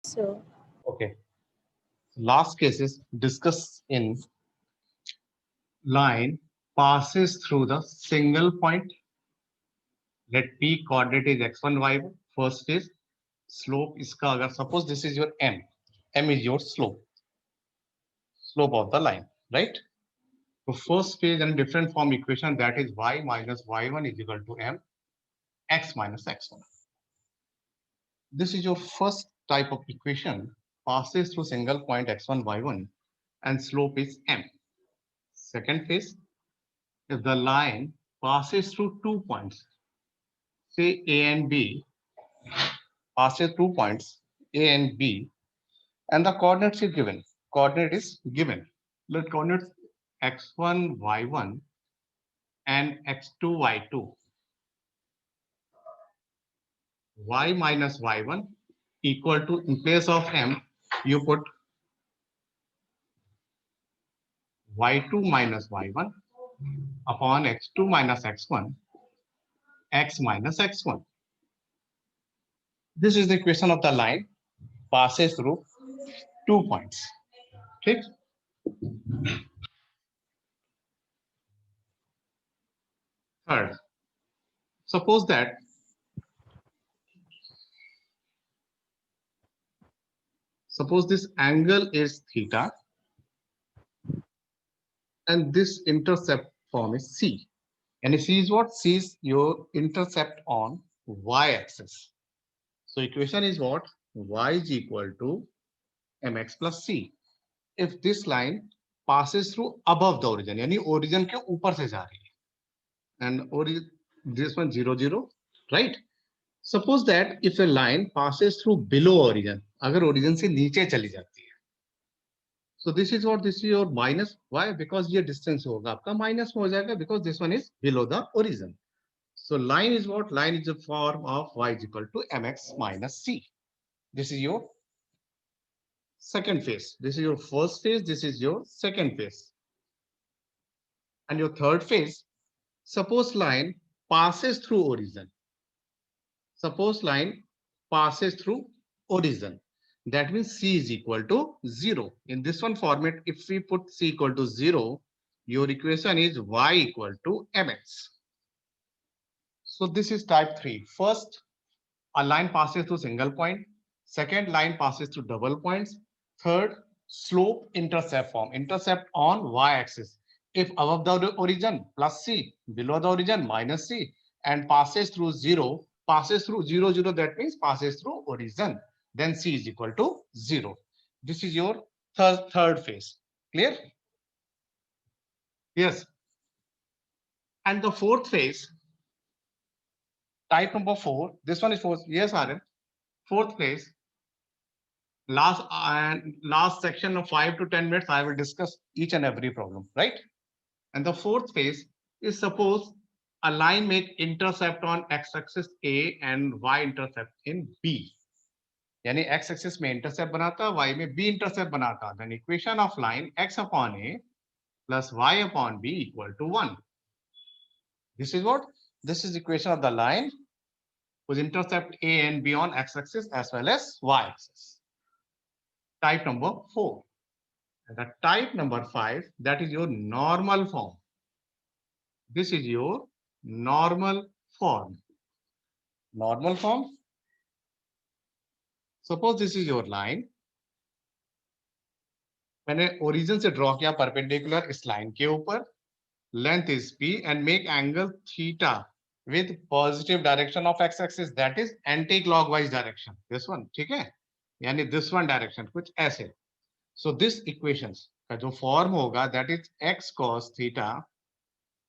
So, Okay. Last cases discuss in line passes through the single point. Let P coordinate is x1, y1. First is slope इसका अगर suppose this is your m is your slope of the line, right? So first phase and different form equation that is y minus y1 is equal to m x minus x1. This is your first type of equation passes through single point x1, y1 and slope is m. Second phase, if the line passes through 2 points, say A and B, passes 2 points A and B, and the coordinates is given. Coordinate is given. Let coordinates x1, y1 and x2, y2. Y minus y1 equal to, in place of m, you put y2 minus y1 upon x2 minus x1, x minus x1. This is the equation of the line passes through 2 points. Okay. Third, suppose that this angle is theta and this intercept form is c. And c is what? C is your intercept on y-axis. So equation is what? Y is equal to mx plus c. If this line passes through above the origin, यानी origin के ऊपर से जा रही है, and origin this one 0 0, right? Suppose that if a line passes through below origin, अगर origin से नीचे चली जाती है, so this is what, this is your minus. Why? Because ये distance होगा आपका minus में हो जाएगा because this one is below the origin. So line is what? Line is the form of y is equal to mx minus c. This is your second phase. This is your first phase. This is your second phase. And your third phase, suppose line passes through origin. Suppose line passes through origin. That means c is equal to 0. In this one format, if we put c equal to 0, your equation is y equal to mx. So this is type 3. First, a line passes through single point. Second, line passes through double points. Third, slope intercept form. Intercept on y-axis. If above the origin, plus c. Below the origin, minus c. And passes through 0. Passes through 0, 0. That means passes through origin. Then c is equal to 0. This is your third phase. Clear? Yes. And the fourth phase, type number 4. This one is fourth. Yes, Aryan. Fourth phase. Last section of 5 to 10 minutes, I will discuss each and every problem, right? And the fourth phase is, suppose a line make intercept on x-axis A and y-intercept in B. यानी x-axis में intercept बनाता, y में B intercept बनाता. Then equation of line x upon A plus y upon B equal to 1. This is what? This is equation of the line whose intercept A and B on x-axis as well as y-axis. Type number 4. And the type number 5, that is your normal form. This is your normal form. Normal form. Suppose this is your line. मैंने origin से draw किया perpendicular इस line के ऊपर. Length is p and make angle theta with positive direction of x-axis, that is anti-clockwise direction. This one, ठीक है? यानी this one direction कुछ ऐसे. So this equations का जो form होगा, that is x cos theta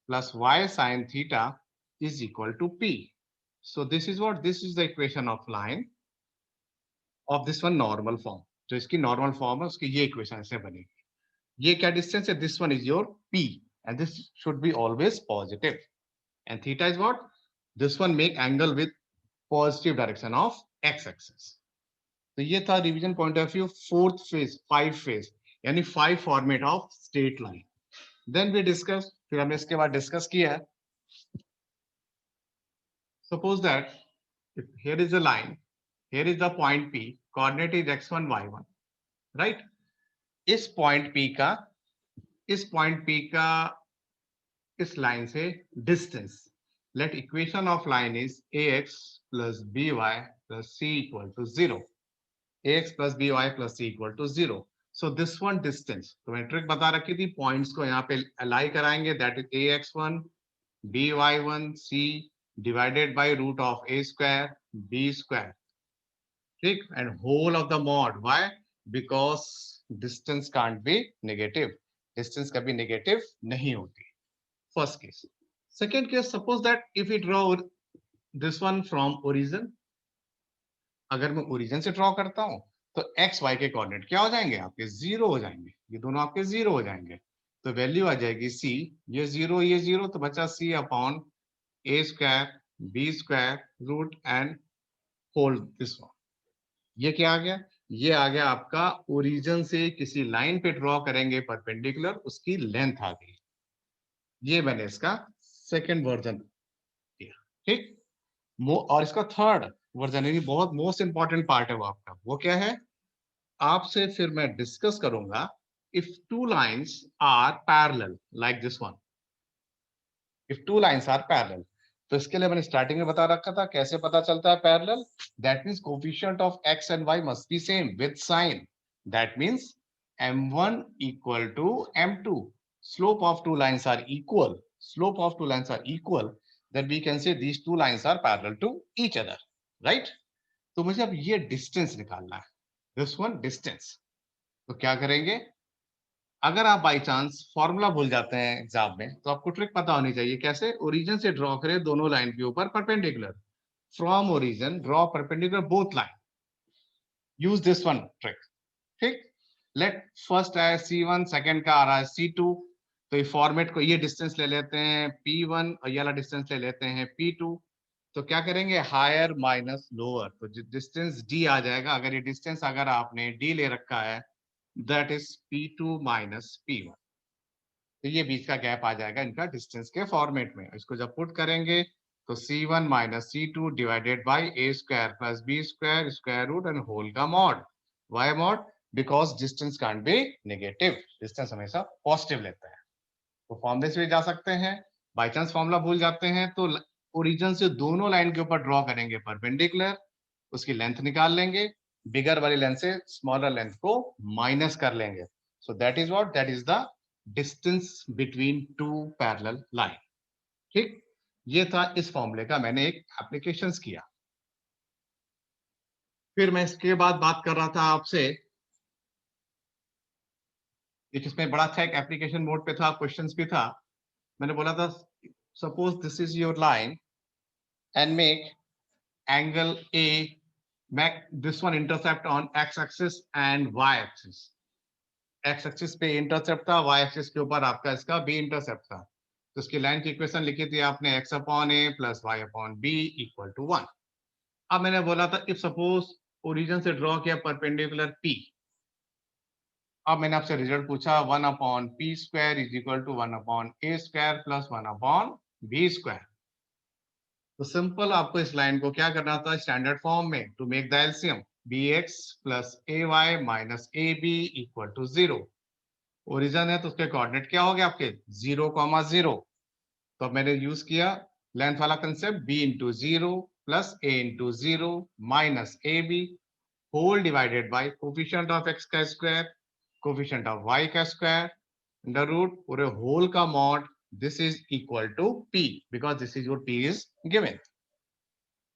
plus y sin theta is equal to p. So this is what? This is the equation of line of this one normal form. जो इसकी normal form है उसकी ये equation ऐसे बनेगी. ये क्या distance है? This one is your p and this should be always positive. And theta is what? This one make angle with positive direction of x-axis. तो ये था revision point of view fourth phase, 5 phase यानी 5 format of straight line. Then we discuss, फिर हमने इसके बाद discuss किया है. Suppose that if here is a line, here is the point P, coordinate is x1 y1, right. इस point P का इस लाइन से distance, let equation of line is ax plus by plus c equal to 0. ax plus by plus c equal to 0. So this one distance, तो मैं trick बता रखी थी, points को यहाँ पे अलाई कराएंगे, that is ax1 by1 c divided by root of a square b square, ठीक, and whole of the mod. Why? Because distance can't be negative. Distance कभी negative नहीं होती. First case. Second case, suppose that if we draw this one from origin, अगर मैं origin से draw करता हूं तो x y के कोऑर्डिनेट क्या हो जाएंगे आपके, जीरो हो जाएंगे, ये दोनों आपके जीरो हो जाएंगे, तो वैल्यू आ जाएगी c, ये जीरो, तो बचा c upon a square b square root and whole this one. ये क्या आ गया, ये आ गया आपका ओरिजिन से किसी लाइन पे ड्रॉ करेंगे परपेंडिकुलर, उसकी लेंथ आ गई. ये मैंने इसका सेकंड वर्जन दिया, ठीक. और इसका थर्ड वर्जन, ये बहुत मोस्ट इंपॉर्टेंट पार्ट है वो आपका, वो क्या है, आपसे फिर मैं डिस्कस करूंगा. If two lines are parallel like this one, if two lines are parallel, तो इसके लिए मैंने स्टार्टिंग में बता रखा था कैसे पता चलता है parallel. That means coefficient of x and y must be same with sign. That means m1 equal to m2. Slope of two lines are equal, slope of two lines are equal, then we can say these two lines are parallel to each other, right? तो मुझे अब ये distance निकालना है, this one distance. तो क्या करेंगे, अगर आप बाई चांस फॉर्मूला भूल जाते हैं एग्जाम में, तो आपको ट्रिक पता होनी चाहिए कैसे. ओरिजिन से ड्रॉ करें दोनों लाइन के ऊपर perpendicular, from origin draw perpendicular both line, use this one trick, ठीक. लेट फर्स्ट है C1, सेकंड का आ रहा है C2, तो ये फॉर्मेट को, ये डिस्टेंस ले लेते हैं P1 और ये वाला डिस्टेंस ले लेते हैं P2. तो क्या करेंगे, हायर माइनस लोअर, तो डिस्टेंस D आ जाएगा. अगर ये डिस्टेंस अगर आपने D ले रखा है, that is P2 minus P1, तो ये बीच का गैप आ जाएगा इनका डिस्टेंस के फॉर्मेट में. इसको जब पुट करेंगे तो C1 minus C2 divided by a square plus b square square root and whole का mod. Why mod? Because distance can't be negative, distance हमेशा पॉजिटिव लेता है. तो फॉर्मूले से भी जा सकते हैं, बाई चांस फॉर्मूला भूल जाते हैं तो ओरिजिन से दोनों लाइन के ऊपर ड्रॉ करेंगे परपेंडिकुलर, उसकी लेंथ निकाल लेंगे, बिगर वाली लेंथ से स्मॉलर लेंथ को माइनस कर लेंगे. So that is what, that is the distance between two parallel line, ठीक. ये था इस फॉर्मूले का, मैंने एक एप्लीकेशंस किया. फिर मैं इसके बाद बात कर रहा था आपसे, इसमें बड़ा अच्छा एक एप्लीकेशन मोड पे था, क्वेश्चंस भी था. मैंने बोला था suppose this is your line and make angle A, make this one intercept on x axis and y axis. x axis पे इंटरसेप्ट था, y axis के ऊपर आपका इसका b इंटरसेप्ट था. तो इसकी लाइन की इक्वेशन लिखी थी आपने, x upon a plus y upon b equal to 1. अब मैंने बोला था इफ सपोज ओरिजिन से ड्रॉ किया परपेंडिकुलर p, अब मैंने आपसे रिजल्ट पूछा 1 upon p square is equal to 1 upon a square plus 1 upon b square. तो सिंपल आपको इस लाइन को क्या करना था, स्टैंडर्ड फॉर्म में, to make the LCM bx plus ay minus ab equal to 0. Origin है तो उसके कोऑर्डिनेट क्या हो गया आपके 0,0. तो अब मैंने यूज किया लेंथ वाला concept, b into 0 plus a into 0 minus ab whole divided by coefficient of x का स्क्वायर, कोफिशिएंट ऑफ y का स्क्वायर, अंडर रूट पूरे होल का mod. This is equal to P because this is what P is given.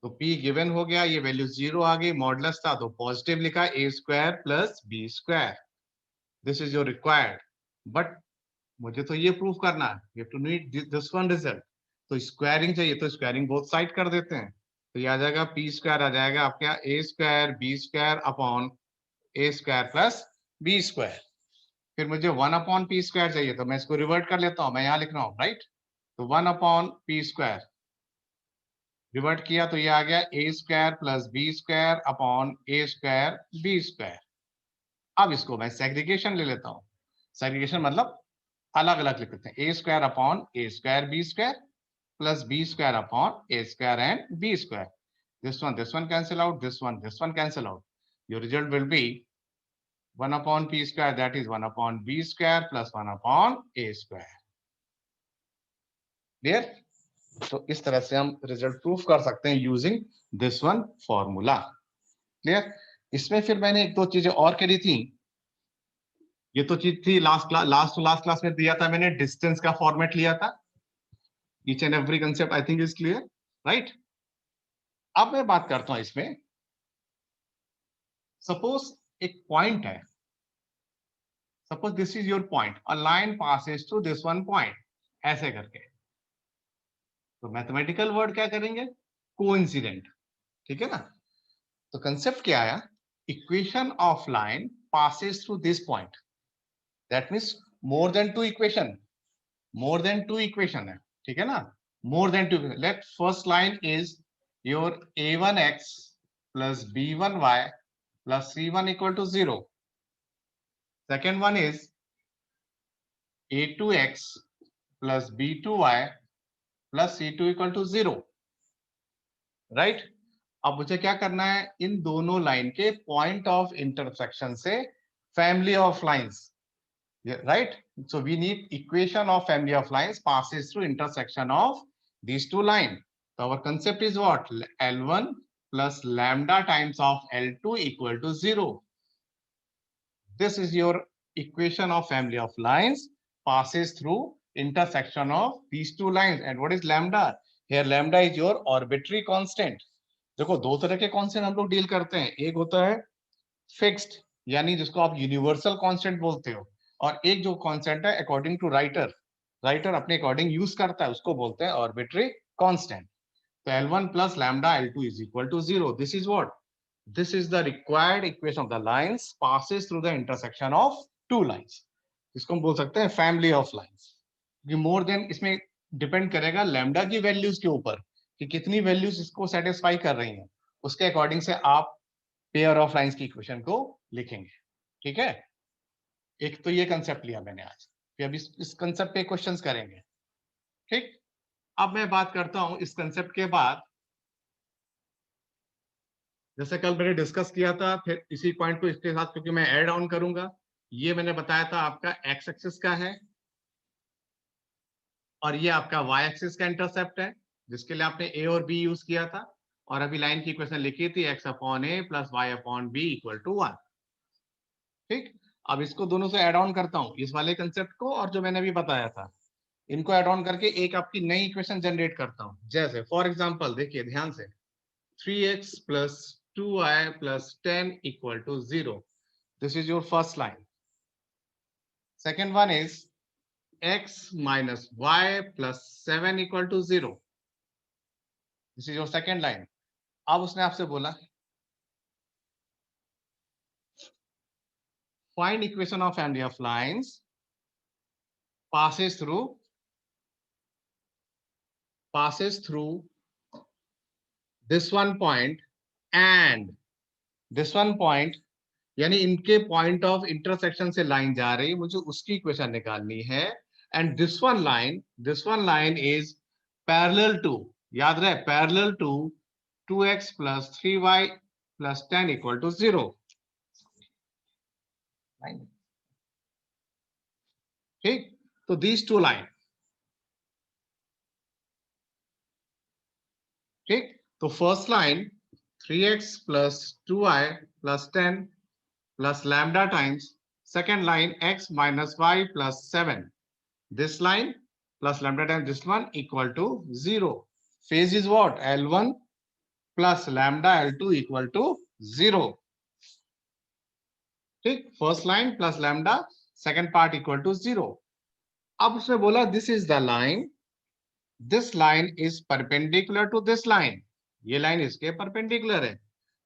तो P given हो गया, ये value 0 आ गई, modulus था तो पॉजिटिव लिखा a square plus b square. This is your required, but मुझे तो ये प्रूफ करना है, you have to need this one result. तो स्क्वायरिंग चाहिए, तो स्क्वायरिंग बोथ साइड कर देते हैं. तो ये आ जाएगा p स्क्वायर आ जाएगा आपका a square b square upon a square plus b square. फिर मुझे 1 अपॉन पी स्क्वायर चाहिए, तो मैं इसको रिवर्ट कर लेता हूं, मैं यहां लिख रहा हूं, राइट. तो 1 अपॉन पी स्क्वायर रिवर्ट किया तो ये आ गया a square plus b square upon a square b square. अब इसको मैं सेग्रीगेशन ले लेता हूं, सेग्रीगेशन मतलब अलग अलग लिख लेते हैं, a square upon a square b square plus b square upon a square and b square. This one cancel out, this one cancel out. your result will be 1 upon p square, that is 1 upon b square plus 1 upon a square. Clear? तो इस तरह से हम result proof कर सकते हैं using this one formula. Clear? इसमें फिर मैंने एक दो चीजें और करी थी. ये तो चीज थी लास्ट क्लास में दिया था मैंने, डिस्टेंस का फॉर्मेट लिया था. Each and every concept I think is clear, right? अब मैं बात करता हूं इसमें. सपोज एक पॉइंट है, suppose this is your point, a line passes through this one point, ऐसे करके. तो मैथमेटिकल वर्ड क्या करेंगे? कोइंसिडेंट. ठीक है ना? तो कंसेप्ट क्या आया? Equation of line passes through this point. That means more than two equation. More than two equation है. ठीक है ना? More than two. Let first line is your a1x plus b1y plus c1 equal to 0. Second one is a2x plus b2y plus c2 equal to 0. Right? अब मुझे क्या करना है? इन दोनों लाइन के पॉइंट ऑफ इंटरसेक्शन से family of lines. Right? So we need equation of family of lines passes through intersection of these two lines. So our concept is what? L1 plus lambda times of L2 equal to 0. This is your equation of family of lines passes through intersection of these two lines. And what is lambda? Here lambda is your arbitrary constant. देखो दो तरह के constant हम लोग deal करते हैं. एक होता है फिक्स्ड, यानी जिसको आप यूनिवर्सल कांस्टेंट बोलते हो, और एक जो कांस्टेंट है अकॉर्डिंग टू राइटर अपने अकॉर्डिंग यूज करता है, उसको बोलते हैं आर्बिट्री कांस्टेंट. तो L1 plus lambda L2 is equal to 0. This is what? This is the required equation of the lines passes through the intersection of two lines. इसको हम बोल सकते हैं family of lines. More than इसमें depend करेगा lambda की values के ऊपर कि कितनी वैल्यूज इसको सेटिस्फाई कर रही हैं. उसके अकॉर्डिंग से आप पेयर ऑफ लाइंस की इक्वेशन को लिखेंगे. ठीक है? एक तो ये कंसेप्ट लिया मैंने आज. फिर अब इस कंसेप्ट पे क्वेश्चंस करेंगे. ठीक? अब मैं बात करता हूं इस कंसेप्ट के बाद, जैसे कल मैंने डिस्कस किया था, फिर इसी पॉइंट को इसके साथ क्योंकि मैं ऐड ऑन करूंगा. ये मैंने बताया था आपका एक्स एक्सिस का है और ये आपका वाई एक्सिस का इंटरसेप्ट है, जिसके लिए आपने ए और बी यूज किया था. और अभी लाइन की इक्वेशन लिखी थी x upon a plus y upon b equal to 1. ठीक? अब इसको दोनों से ऐड ऑन करता हूं, इस वाले कंसेप्ट को और जो मैंने अभी बताया था, इनको ऐड ऑन करके एक आपकी नई इक्वेशन जनरेट करता हूं. जैसे फॉर एग्जांपल देखिए ध्यान से, 3x plus 2y plus 10 equal to 0. This is your first line. Second one is x minus y plus 7 equal to 0. This is your second line. अब उसने आपसे बोला find equation of family of lines passes through this one point and this one point, यानी इनके point of intersection से line जा रही है, मुझे उसकी इक्वेशन निकालनी है. And this one line is parallel to, याद रहे, parallel to 2x plus 3y plus 10 equal to 0. ठीक? तो these two line. ठीक? तो first line 3x plus 2y plus 10 plus lambda times second line x minus y plus 7. This line plus lambda times this one equal to 0. Phase is what? L1 plus lambda L2 equal to 0. ठीक? First line plus lambda, second part equal to 0. अब उसने बोला this is the line. This line is perpendicular to this line. ये line इसके perpendicular है.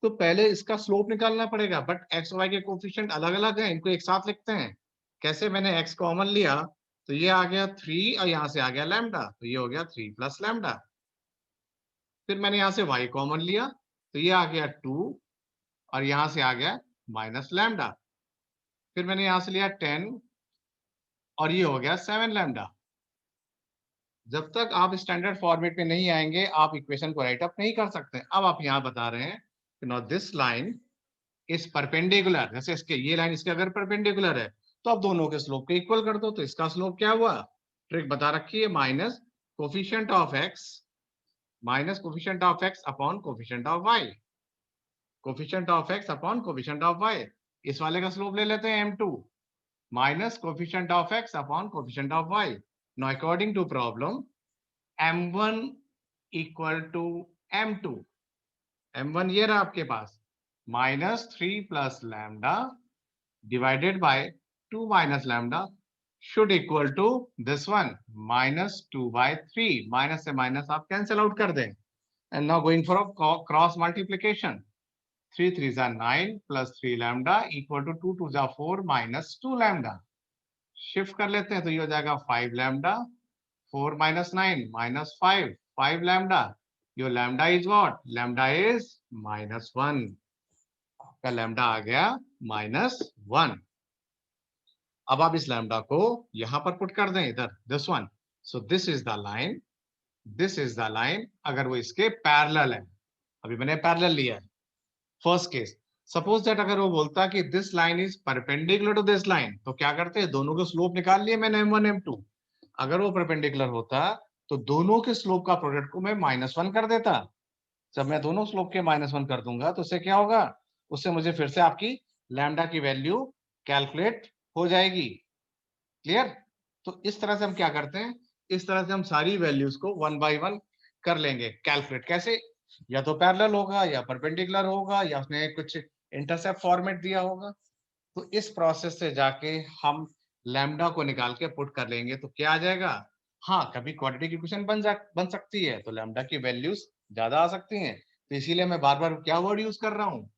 तो पहले इसका स्लोप निकालना पड़ेगा, बट एक्स वाई के कोफिशिएंट अलग अलग हैं, इनको एक साथ लिखते हैं. कैसे? मैंने x कॉमन लिया तो ये आ गया 3 और यहां से आ गया लैम्डा, तो ये हो गया 3 प्लस लैम्डा. फिर मैंने यहां से y कॉमन लिया तो ये आ गया 2 और यहां से आ गया माइनस लैम्डा. फिर मैंने यहां से लिया 10 और ये हो गया 7 लैम्डा. जब तक आप स्टैंडर्ड फॉर्मेट में नहीं आएंगे आप इक्वेशन को राइट अप नहीं कर सकते. अब आप यहां बता रहे हैं कि नाउ दिस लाइन इस परपेंडिकुलर, जैसे इसके ये लाइन इसके अगर परपेंडिकुलर है तो अब दोनों के स्लोप को इक्वल कर दो, तो इसका स्लोप क्या हुआ, ट्रिक बता रखी है, minus coefficient of x upon coefficient of y, coefficient of x upon coefficient of y. इस वाले का स्लोप ले लेते हैं m2 minus coefficient of x upon coefficient of y. Now according to problem m1 equal to m2, m1 ये रहा आपके पास -3 plus lambda divided by 2 minus lambda should equal to this one -2/3, minus से minus आप cancel out कर दें, and now going for a cross multiplication, 3 3s are 9 plus 3 lambda equal to 2 2s are 4 minus 2 lambda, shift कर लेते हैं तो ये हो जाएगा 5 lambda, 4 minus 9 minus 5, 5 lambda, your lambda is what, lambda is -1, आपका lambda आ गया -1। अब आप इस लैम्डा को यहां पर पुट कर दें इधर, this one, so this is the line, this is the line, अगर वो इसके पैरेलल है, अभी मैंने पैरेलल लिया है फर्स्ट केस। सपोज दैट अगर वो बोलता कि this line is perpendicular to this line, तो क्या करते हैं, दोनों के स्लोप निकाल लिए मैंने m1 m2, अगर वो परपेंडिकुलर होता तो दोनों के स्लोप का प्रोडक्ट को मैं -1 कर देता। जब मैं दोनों स्लोप के -1 कर दूंगा तो उससे क्या होगा, उससे मुझे फिर से आपकी लैम्डा की वैल्यू कैलकुलेट हो जाएगी। क्लियर? तो इस तरह से हम क्या करते हैं, इस तरह से हम सारी वैल्यूज को 1 बाय 1 कर लेंगे कैलकुलेट। कैसे, या तो पैरेलल होगा या परपेंडिकुलर होगा या उसने कुछ इंटरसेप्ट फॉर्मेट दिया होगा। तो इस प्रोसेस से जाके हम लैम्डा को निकाल के पुट कर लेंगे तो क्या आ जाएगा। हाँ, कभी क्वाड्रेटिक इक्वेशन बन सकती है तो लैम्डा की वैल्यूज ज्यादा आ सकती हैं, तो इसीलिए मैं बार बार क्या वर्ड यूज कर रहा हूँ,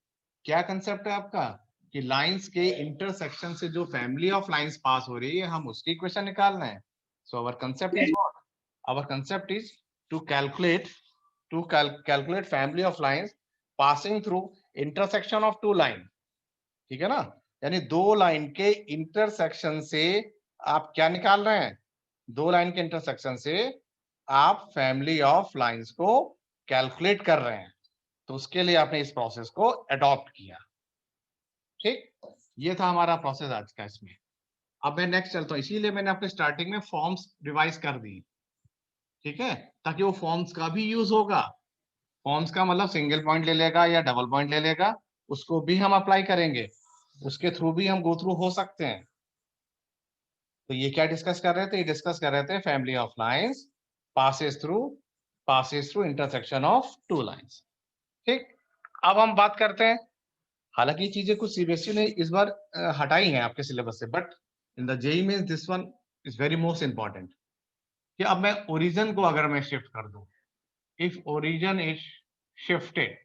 क्या कंसेप्ट है आपका कि लाइंस के इंटरसेक्शन से जो फैमिली ऑफ लाइंस पास हो रही है हम उसकी इक्वेशन निकालना है। So our concept is what, our concept is to calculate family of lines passing through intersection of two line. ठीक है ना, यानी दो लाइन के इंटरसेक्शन से आप क्या निकाल रहे हैं, दो लाइन के इंटरसेक्शन से आप फैमिली ऑफ लाइंस को कैलकुलेट कर रहे हैं, तो उसके लिए आपने इस प्रोसेस को अडॉप्ट किया। ठीक, ये था हमारा प्रोसेस आज का इसमें। अब मैं नेक्स्ट चलता हूं, इसीलिए मैंने अपने स्टार्टिंग में फॉर्म्स रिवाइज कर दी, ठीक है, ताकि वो फॉर्म्स का भी यूज होगा। फॉर्म्स का मतलब सिंगल पॉइंट ले लेगा या डबल पॉइंट ले लेगा, उसको भी हम अप्लाई करेंगे, उसके थ्रू भी हम गो थ्रू हो सकते हैं। तो ये क्या डिस्कस कर रहे थे, ये डिस्कस कर रहे थे family of lines passes through intersection of two lines. ठीक, अब हम बात करते हैं, हालांकि ये चीजें कुछ सीबीएसई ने इस बार हटाई हैं आपके सिलेबस से, but in the JEE mains this one is very most important, कि अब मैं ओरिजिन को अगर मैं शिफ्ट कर दूं, if origin is shifted,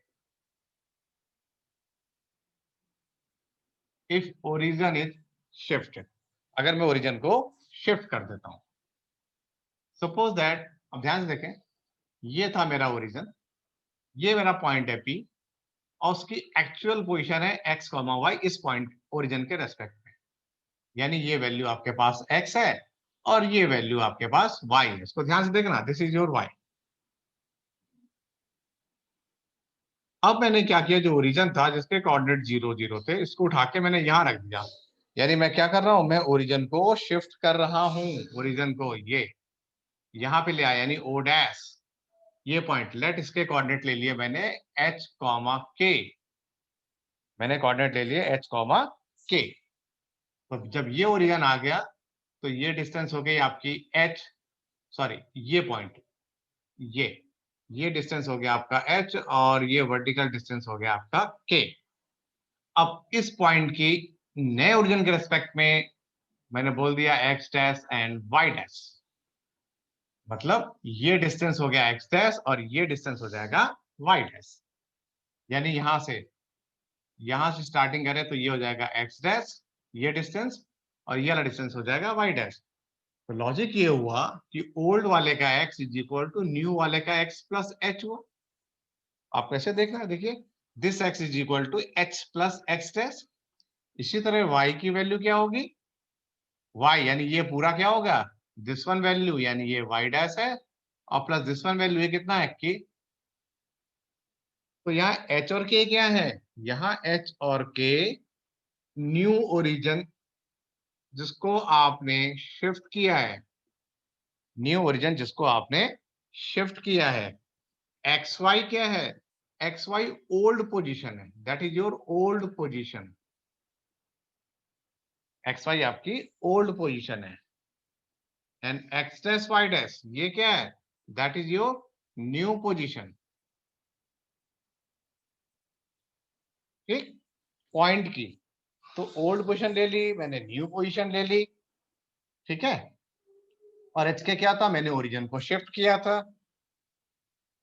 if origin is shifted, अगर मैं ओरिजिन को शिफ्ट कर देता हूं, सपोज दैट, अब ध्यान से देखें, ये था मेरा ओरिजिन, ये मेरा पॉइंट है पी, और उसकी एक्चुअल पोजीशन है x, y इस पॉइंट ओरिजिन के रेस्पेक्ट में, यानी ये वैल्यू आपके पास x है और ये वैल्यू आपके पास y है। इसको ध्यान से देखना, दिस इज योर y। अब मैंने क्या किया, जो ओरिजिन था जिसके कोऑर्डिनेट 0 0 थे, इसको उठा के मैंने यहां रख दिया, यानी मैं क्या कर रहा हूं, मैं ओरिजिन को शिफ्ट कर रहा हूं, ओरिजिन को ये यहां पे ले आया, यानी o डैश, ये पॉइंट लेट, इसके कोऑर्डिनेट ले लिए मैंने h, k, मैंने कोऑर्डिनेट ले लिए h, k। तो जब ये ओरिजिन आ गया तो ये डिस्टेंस हो गई आपकी h, सॉरी ये पॉइंट, ये डिस्टेंस हो गया आपका h, और ये वर्टिकल डिस्टेंस हो गया आपका k। अब इस पॉइंट की नए ओरिजिन के रेस्पेक्ट में मैंने बोल दिया x dash and y dash, मतलब ये डिस्टेंस हो गया x डैश और ये डिस्टेंस हो जाएगा y डैश, यानी यहां से स्टार्टिंग करें तो ये हो जाएगा x डैश, ये डिस्टेंस, और ये वाला डिस्टेंस हो जाएगा y डैश। तो लॉजिक ये हुआ कि ओल्ड वाले का x is equal to new वाले का x प्लस h हुआ। आप कैसे देखना है, देखिए, this x is equal to h plus x dash. इसी तरह y की वैल्यू क्या होगी, y यानी ये पूरा क्या होगा, दिस वन वैल्यू, यानी ये y डैश है, और प्लस दिस वन वैल्यू ये कितना है k। तो यहाँ h और k क्या है, यहाँ H और K न्यू ओरिजिन जिसको आपने शिफ्ट किया है, न्यू ओरिजिन जिसको आपने शिफ्ट किया है। एक्स वाई क्या है? एक्स वाई ओल्ड पोजीशन है, that is your old position. X y आपकी ओल्ड पोजीशन है। And x dash y dash ये क्या है? That is your new position. ठीक, पॉइंट की तो ओल्ड पोजीशन ले ली मैंने, न्यू पोजीशन ले ली। ठीक है, और एच के क्या था? मैंने ओरिजिन को शिफ्ट किया था।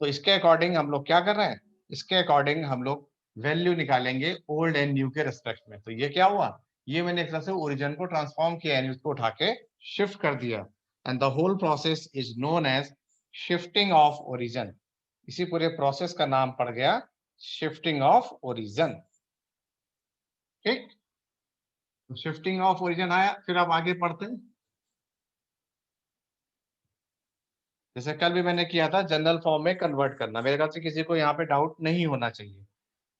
तो इसके अकॉर्डिंग हम लोग क्या कर रहे हैं? इसके अकॉर्डिंग हम लोग वैल्यू निकालेंगे ओल्ड एंड न्यू के रिस्पेक्ट में। तो ये क्या हुआ? ये मैंने एक तरह से ओरिजिन को ट्रांसफॉर्म किया, यानी उसको उठा के शिफ्ट कर दिया। And the whole process is known as shifting of origin. इसी पूरे प्रोसेस का नाम पड़ गया शिफ्टिंग ऑफ ओरिजिन। ठीक, तो शिफ्टिंग ऑफ ओरिजिन आया। फिर अब आगे पढ़ते हैं। जैसे कल भी मैंने किया था, जनरल फॉर्म में कन्वर्ट करना। मेरे ख्याल से किसी को यहाँ पे डाउट नहीं होना चाहिए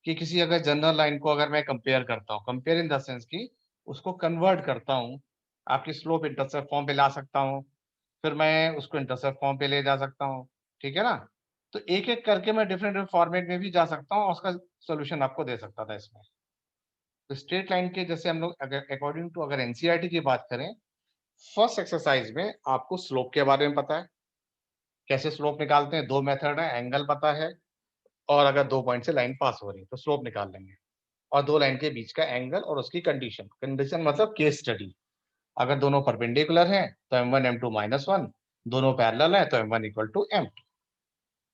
कि किसी अगर जनरल लाइन को अगर मैं कंपेयर करता हूँ, कंपेयर इन द सेंस की उसको कन्वर्ट करता हूँ, आपकी स्लोप इंटरसेप्ट फॉर्म पे ला सकता हूँ, फिर मैं उसको इंटरसेप्ट फॉर्म पे ले जा सकता हूँ। ठीक है ना? तो एक एक करके मैं डिफरेंट डिफरेंट फॉर्मेट में भी जा सकता हूँ और उसका सोल्यूशन आपको दे सकता था इसमें। तो स्ट्रेट लाइन के जैसे हम लोग अगर अकॉर्डिंग टू अगर एनसीईआरटी की बात करें, फर्स्ट एक्सरसाइज में आपको स्लोप के बारे में पता है, कैसे स्लोप निकालते हैं। दो मेथड है, एंगल पता है, और अगर दो पॉइंट से लाइन पास हो रही है तो स्लोप निकाल लेंगे। और दो लाइन के बीच का एंगल और उसकी कंडीशन, कंडीशन मतलब केस स्टडी। अगर दोनों परपेंडिकुलर हैं तो m1 m2 -1, दोनों पैरेलल है तो m1 = m2।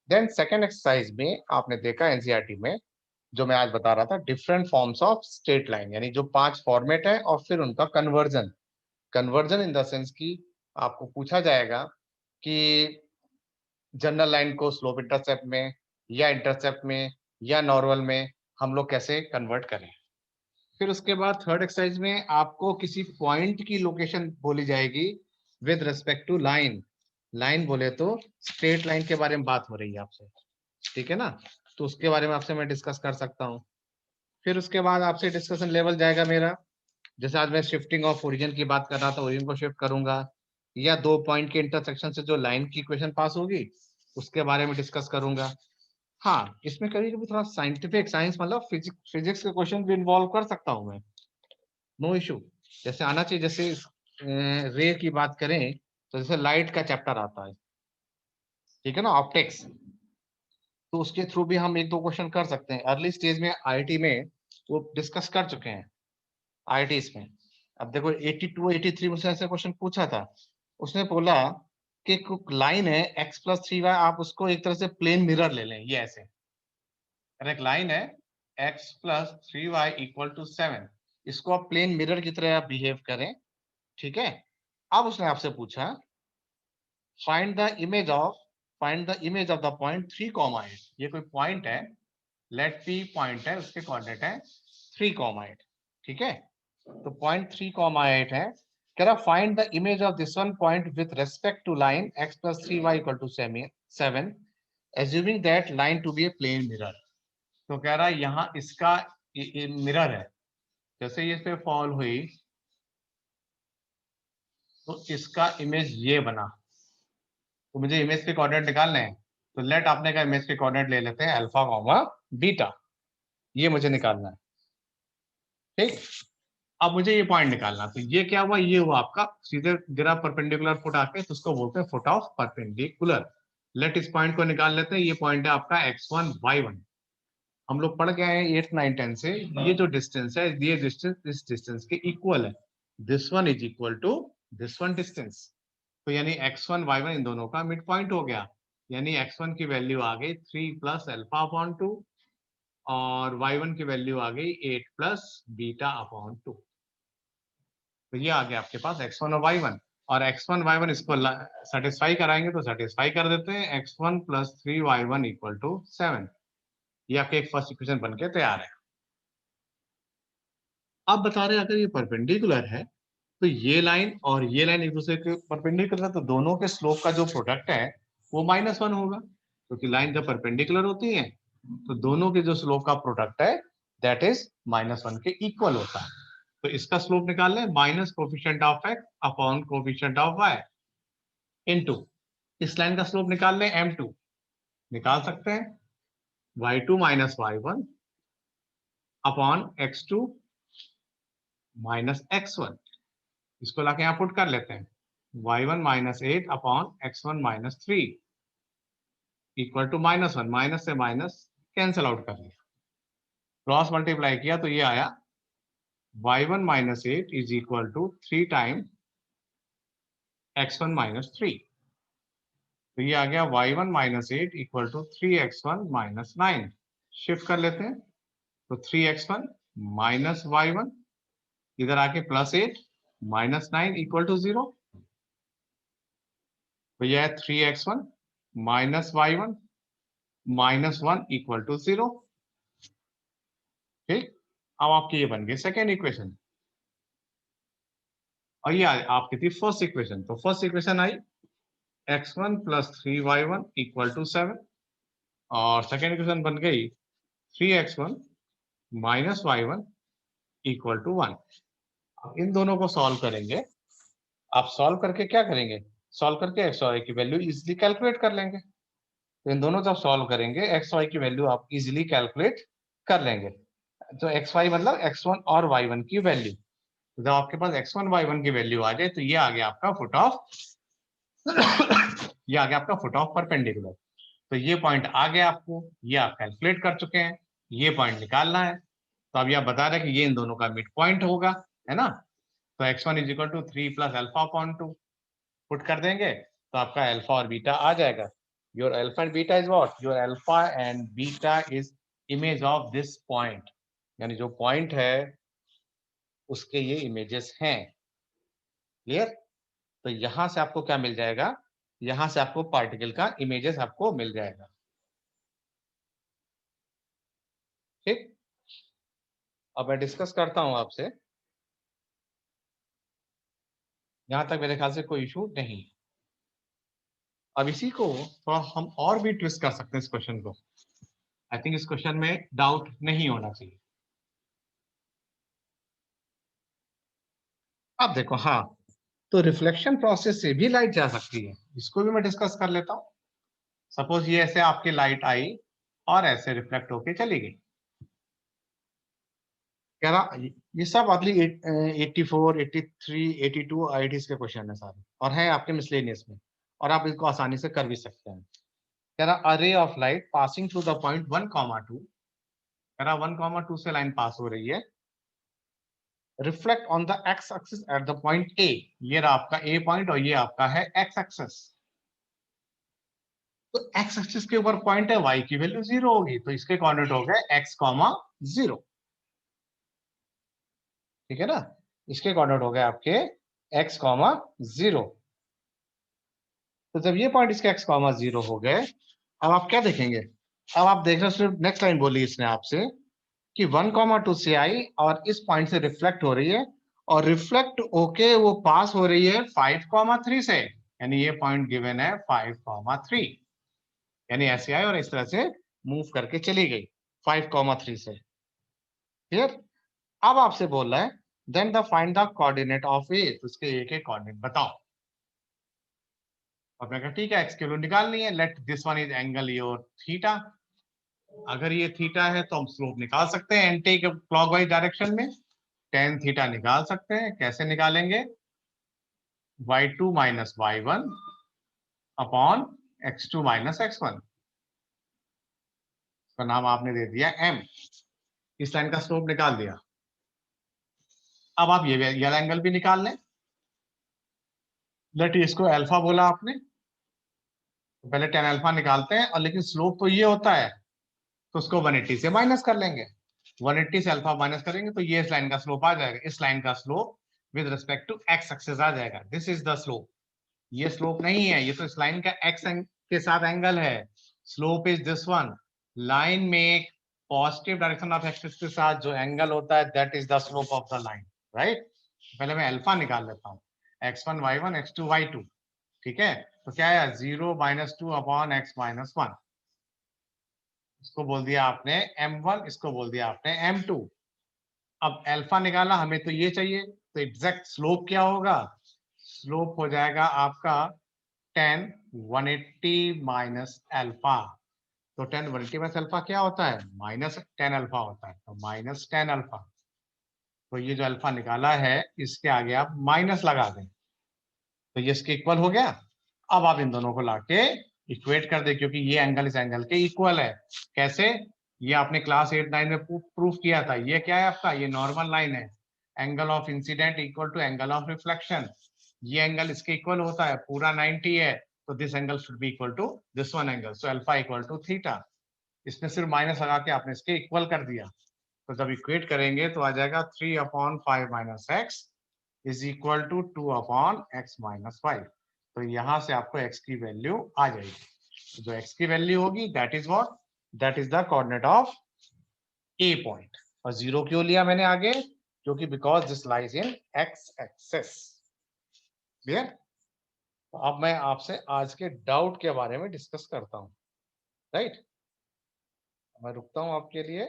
Then second exercise में आपने देखा एनसीईआरटी में, जो मैं आज बता रहा था, different forms of straight line, यानी जो 5 फॉर्मेट है और फिर उनका conversion. Conversion in the sense की आपको पूछा जाएगा कि जनरल लाइन को स्लोप इंटरसेप्ट में या इंटरसेप्ट में या नॉर्मल में हम लोग कैसे कन्वर्ट करें। फिर उसके बाद थर्ड एक्सरसाइज में आपको किसी पॉइंट की लोकेशन बोली जाएगी with respect to line. Line बोले तो स्ट्रेट लाइन के बारे में बात हो रही है आपसे। ठीक है ना? तो उसके बारे में आपसे मैं डिस्कस कर सकता हूँ। फिर उसके बाद आपसे डिस्कशन लेवल जाएगा मेरा, जैसे आज मैं शिफ्टिंग ऑफ ओरिजिन की बात कर रहा था, ओरिजिन को शिफ्ट करूंगा, या दो पॉइंट के इंटरसेक्शन से जो लाइन की इक्वेशन पास होगी उसके बारे में डिस्कस करूंगा। हाँ, इसमें कभी कभी थोड़ा साइंटिफिक साइंस मतलब फिजिक्स के क्वेश्चन भी इन्वॉल्व कर सकता हूँ मैं, नो इशू। जैसे आना चाहिए, जैसे रे की बात करें तो जैसे लाइट का चैप्टर आता है, ठीक है ना, ऑप्टिक्स, तो उसके थ्रू भी हम एक दो क्वेश्चन कर सकते हैं। अर्ली स्टेज में आईआईटी में वो डिस्कस कर चुके हैं, आईआईटी में। अब देखो 82 83 में से ऐसे क्वेश्चन पूछा था, उसने बोला कि लाइन है x+3y, आप उसको एक तरह से प्लेन मिरर ले लें, ये ऐसे एक लाइन है x+3y = 7, इसको आप प्लेन मिरर की तरह आप बिहेव करें। ठीक है, अब उसने आपसे पूछा find the image of the point 3,8। ये कोई पॉइंट है, लेट पी पॉइंट है, उसके कोऑर्डिनेट है 3,8। ठीक है, तो पॉइंट 3,8 है। कह रहा find the image of this one point with respect to line x+3y = 7, assuming that line to be a plane mirror. तो कह रहा है यहाँ इसका मिरर है, जैसे ये इस पे फॉल हुई तो इसका इमेज ये बना। तो मुझे इमेज के कोऑर्डिनेट निकालने हैं, तो लेट आपने कहा इमेज के कोऑर्डिनेट ले लेते हैं अल्फा, बीटा, ये मुझे निकालना है। ठीक, अब मुझे ये पॉइंट निकालना, तो ये क्या हुआ? ये हुआ आपका सीधे गिरा परपेंडिकुलर फुट आके, तो उसको बोलते हैं फुट ऑफ परपेंडिकुलर। लेट इस पॉइंट को निकाल लेते हैं। ये पॉइंट है आपका x1 y1। हम लोग पढ़ गए हैं 8 9 10 से, ये जो डिस्टेंस है, ये डिस्टेंस इस डिस्टेंस के इक्वल है। This one is equal to this one distance. तो यानी x1 y1 इन दोनों का मिड पॉइंट हो गया। यानी x1 की वैल्यू आ गई 3 + α/2 और y1 की वैल्यू आ गई 8 + β/2। तो ये आ गया आपके पास x1 और y1, और x1 y1 इसको सेटिस्फाई कराएंगे तो सेटिस्फाई कर देते हैं। x1 + 3y1 = 7। ये आपके एक फर्स्ट इक्वेशन बनके तैयार है। अब बता रहे हैं अगर ये परपेंडिकुलर है तो ये लाइन और ये लाइन एक दूसरे के परपेंडिकुलर है, तो दोनों के स्लोप का जो प्रोडक्ट है वो -1 होगा, क्योंकि लाइन जब परपेंडिकुलर होती है तो दोनों के जो स्लोप का प्रोडक्ट है दैट इज -1 के इक्वल होता है। तो इसका स्लोप निकाल लें, minus coefficient of x upon coefficient of y into इस लाइन का स्लोप निकाल लें m2, निकाल सकते हैं y2 minus y1 upon x2 minus x1, इसको लाके यहां पुट कर लेते हैं y1 minus 8 upon x1 minus 3 equal to -1, minus से माइनस कैंसिल आउट कर लिया, क्रॉस मल्टीप्लाई किया तो ये आया y1 minus 8 is equal to 3 time x1 minus 3। तो ये आ गया y1 minus 8 equal to 3x1 minus 9। Shift कर लेते हैं तो 3x1 माइनस y1 इधर आके प्लस 8 माइनस 9 इक्वल टू 0। तो यह है 3x1 minus y1 minus 1 equal to 0। ठीक, अब आपकी ये बन गई सेकेंड इक्वेशन। और ये आपकी थी फर्स्ट इक्वेशन। तो फर्स्ट इक्वेशन आई x1 plus 3y1 equal to 7 और सेकेंड इक्वेशन बन गई 3x1 minus y1 equal to 1। अब इन दोनों को सॉल्व करेंगे। आप सॉल्व करके क्या करेंगे, सॉल्व करके x और y की वैल्यू इजीली कैलकुलेट कर लेंगे। तो इन दोनों जब सॉल्व करेंगे x y की वैल्यू आप इजीली कैलकुलेट कर लेंगे। तो x y मतलब x1 और y1 की वैल्यू, जब आपके पास x1 y1 की वैल्यू आ जाए तो ये आ गया आपका फुट ऑफ ये आ गया आपका फुट ऑफ परपेंडिकुलर। तो ये पॉइंट आ गया आपको, ये आप कैलकुलेट कर चुके हैं, ये पॉइंट निकालना है। तो अब ये बता रहे हैं कि ये इन दोनों का मिड पॉइंट होगा, है ना। तो x1 is equal to 3 plus alpha upon 2 put कर देंगे तो आपका अल्फा और बीटा आ जाएगा। Your alpha and beta is what, your alpha and beta is image of this point, यानी जो पॉइंट है उसके ये इमेजेस हैं। क्लियर। तो यहां से आपको क्या मिल जाएगा, यहां से आपको पार्टिकल का इमेजेस आपको मिल जाएगा। ठीक, अब मैं डिस्कस करता हूं आपसे, यहां तक मेरे ख्याल से कोई इशू नहीं। अब इसी को थोड़ा हम और भी ट्विस्ट कर सकते हैं इस क्वेश्चन को। आई थिंक इस क्वेश्चन में डाउट नहीं होना चाहिए। अब देखो, हाँ, तो रिफ्लेक्शन प्रोसेस से भी लाइट जा सकती है, इसको भी मैं डिस्कस कर लेता हूं। सपोज ये ऐसे आपकी लाइट आई और ऐसे रिफ्लेक्ट होके चली गई। कह रहा ये सब अगली 84, 83, 82 आईआईटीज के क्वेश्चन है सारे, और है आपके मिसलेनियस में, और आप इसको आसानी से कर भी सकते हैं। कह रहा अरे of light passing through the point 1,2, कह रहा 1,2 से लाइन पास हो रही है, reflect on the x axis at the point A. ये रहा आपका ए पॉइंट और ये आपका है एक्स एक्सिस। तो एक्स एक्सिस के ऊपर पॉइंट है, वाई की वैल्यू 0 होगी, तो इसके कोऑर्डिनेट हो गए एक्स कॉमा 0। ठीक है ना, इसके कोऑर्डिनेट हो गए आपके एक्स कॉमा 0। तो जब ये पॉइंट इसके एक्स कॉमा 0 हो गए, अब आप क्या देखेंगे, अब आप देख रहे हो नेक्स्ट लाइन बोली इसने आपसे कि 1,2 से आई और इस पॉइंट से रिफ्लेक्ट हो रही है, और रिफ्लेक्ट होके वो पास हो रही है 5,3 से, यानी ये पॉइंट गिवन है 5,3, यानी ऐसे आई और इस तरह से मूव करके चली गई 5,3 से। क्लियर। अब आपसे बोल रहा है then the find the coordinate of A, तो उसके ए के कोऑर्डिनेट बताओ। और मैं कहा ठीक है, एक्स की वैल्यू निकालनी है, let this one is angle your theta. अगर ये थीटा है तो हम स्लोप निकाल सकते हैं एंटी क्लॉकवाइज डायरेक्शन में, tan थीटा निकाल सकते हैं। कैसे निकालेंगे, y2 minus y1 upon x2 minus x1, इसका नाम आपने दे दिया m। इस लाइन का स्लोप निकाल दिया। अब आप ये एंगल भी निकाल लें, लेट इसको अल्फा बोला आपने, तो पहले tan अल्फा निकालते हैं, और लेकिन स्लोप तो ये होता है तो उसको 180 से माइनस कर लेंगे। 180 से अल्फा माइनस करेंगे तो ये इस लाइन का स्लोप आ जाएगा। इस लाइन का slope with respect to x axis आ जाएगा, दिस इज द स्लोप। ये स्लोप नहीं है, ये तो इस लाइन का एक्स के साथ एंगल है। Slope is this one. Line में पॉजिटिव डायरेक्शन ऑफ एक्सिस के साथ जो एंगल होता है that is the slope of the line, right. पहले मैं अल्फा निकाल लेता हूँ, x1 y1 x2 y2। ठीक है, तो क्या है 0 - 2 अपॉन x - 1। इसको बोल दिया आपने m1, इसको बोल दिया आपने m2। अब अल्फा निकाला, हमें तो ये चाहिए, तो एग्जैक्ट स्लोप क्या होगा? स्लोप हो जाएगा आपका 10 180 माइनस अल्फा। तो 10 180 माइनस अल्फा क्या होता है? -10 अल्फा होता है, तो -10 अल्फा। तो ये जो अल्फा निकाला है इसके आगे आप माइनस लगा दें, तो ये इसके इक्वल हो गया। अब आप इन दोनों को लाके इक्वेट कर दे, क्योंकि ये एंगल इस एंगल के इक्वल है। कैसे? ये आपने क्लास 8 9 में प्रूफ किया था। ये क्या है आपका? ये नॉर्मल लाइन है। Angle of incidence equal to angle of reflection. ये एंगल इसके इक्वल होता है, पूरा 90 है, तो this angle should be equal to this one angle, so alpha equal to theta. इसमें सिर्फ माइनस लगा के आपने इसके इक्वल कर दिया। तो जब इक्वेट करेंगे तो आ जाएगा 3/5 minus x is equal to 2/x-5। तो यहां से आपको x की वैल्यू आ जाएगी। जो x की वैल्यू होगी that is what? That is the coordinate of a point. और जीरो क्यों लिया मैंने आगे? क्योंकि because this lies in x axis. Clear? तो अब मैं आपसे आज के डाउट के बारे में डिस्कस करता हूं। राइट? मैं रुकता हूं आपके लिए।